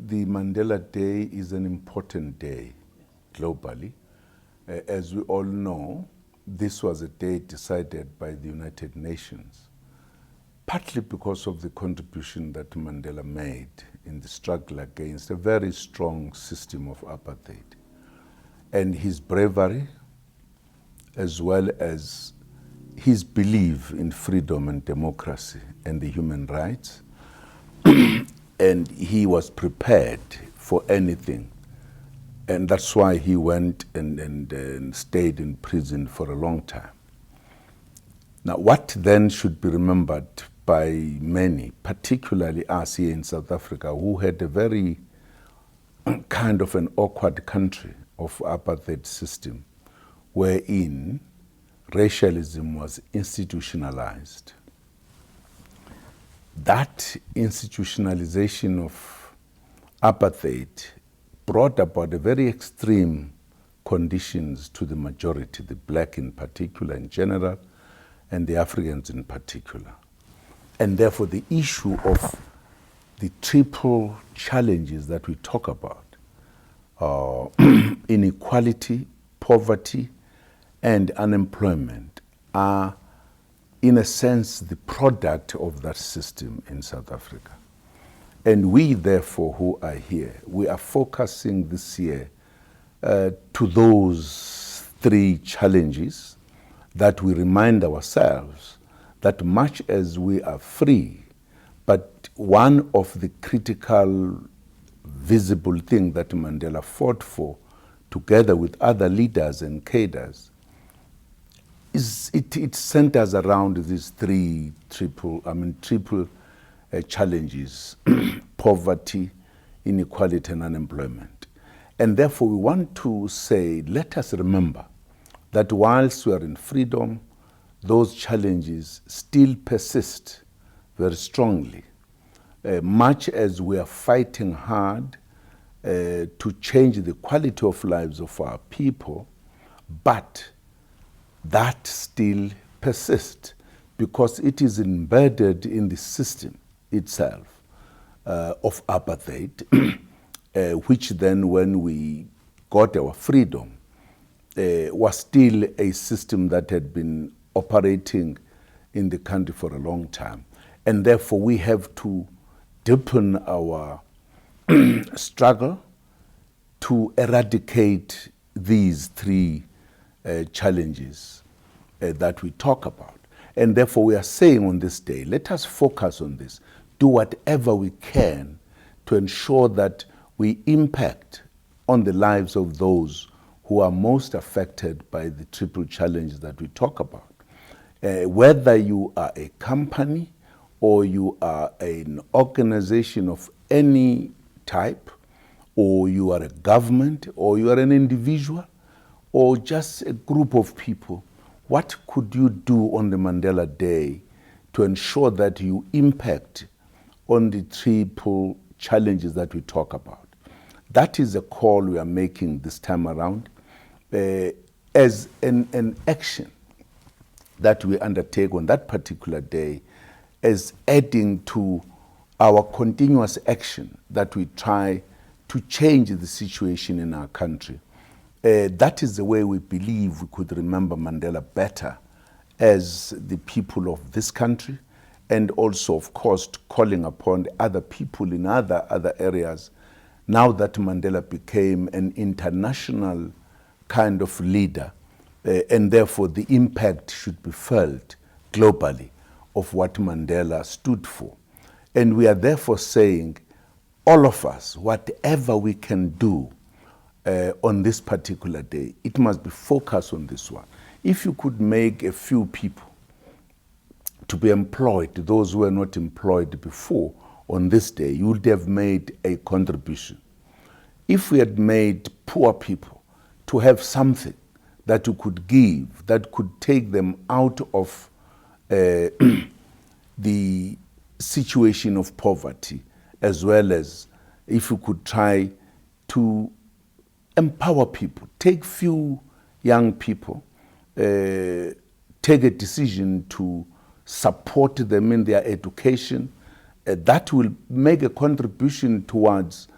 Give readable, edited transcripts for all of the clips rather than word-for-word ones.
the Mandela Day is an important day globally. As we all know, this was a day decided by the United Nations, partly because of the contribution that Mandela made in the struggle against a very strong system of apartheid, and his bravery, as well as his belief in freedom and democracy and the human rights. And he was prepared for anything. And that's why he went and stayed in prison for a long time. Now, what then should be remembered by many, particularly us here in South Africa, who had a very kind of an awkward country of apartheid system, wherein racialism was institutionalized. That institutionalization of apartheid brought about a very extreme conditions to the majority, the black in particular in general, and the Africans in particular. And therefore the issue of the triple challenges that we talk about, inequality, poverty, and unemployment, are in a sense the product of that system in South Africa. And we, therefore, who are here, we are focusing this year to those three challenges, that we remind ourselves that much as we are free, but one of the critical, visible things that Mandela fought for, together with other leaders and cadres, it centers around these triple challenges: poverty, inequality, and unemployment. And therefore we want to say, let us remember that whilst we are in freedom, those challenges still persist very strongly. Much as we are fighting hard to change the quality of lives of our people, but that still persists because it is embedded in the system itself of apartheid, which then, when we got our freedom, was still a system that had been operating in the country for a long time. And therefore we have to deepen our struggle to eradicate these three challenges that we talk about. And therefore we are saying on this day, let us focus on this, do whatever we can to ensure that we impact on the lives of those who are most affected by the triple challenges that we talk about. Whether you are a company or you are an organization of any type, or you are a government, or you are an individual, or just a group of people, what could you do on the Mandela Day to ensure that you impact on the triple challenges that we talk about? That is a call we are making this time around as an action that we undertake on that particular day, as adding to our continuous action that we try to change the situation in our country. That is the way we believe we could remember Mandela better as the people of this country, and also, of course, calling upon other people in other areas, now that Mandela became an international kind of leader, and therefore the impact should be felt globally of what Mandela stood for. And we are therefore saying, all of us, whatever we can do on this particular day, it must be focused on this one. If you could make a few people to be employed, those who were not employed before, on this day, you would have made a contribution. If we had made poor people to have something that you could give, that could take them out of the situation of poverty, as well as if you could try to empower people, take few young people, take a decision to support them in their education, that will make a contribution towards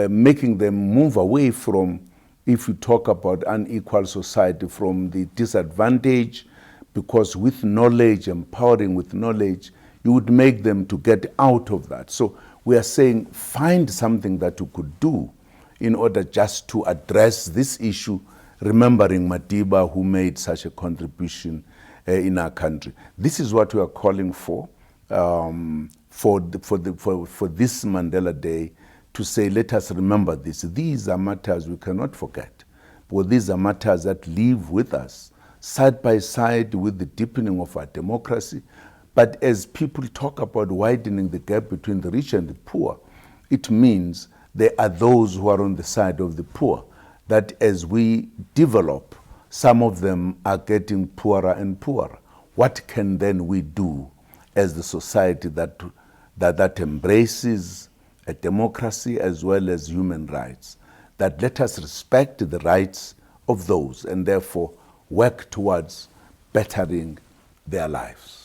making them move away from, if you talk about unequal society, from the disadvantage, because with knowledge, empowering with knowledge, you would make them to get out of that. So we are saying find something that you could do in order just to address this issue, remembering Madiba, who made such a contribution in our country. This is what we are calling for this Mandela Day, to say, let us remember this. These are matters we cannot forget, because these are matters that live with us, side by side with the deepening of our democracy. But as people talk about widening the gap between the rich and the poor, it means there are those who are on the side of the poor, that as we develop, some of them are getting poorer and poorer. What can then we do as the society that embraces a democracy as well as human rights? That let us respect the rights of those and therefore work towards bettering their lives.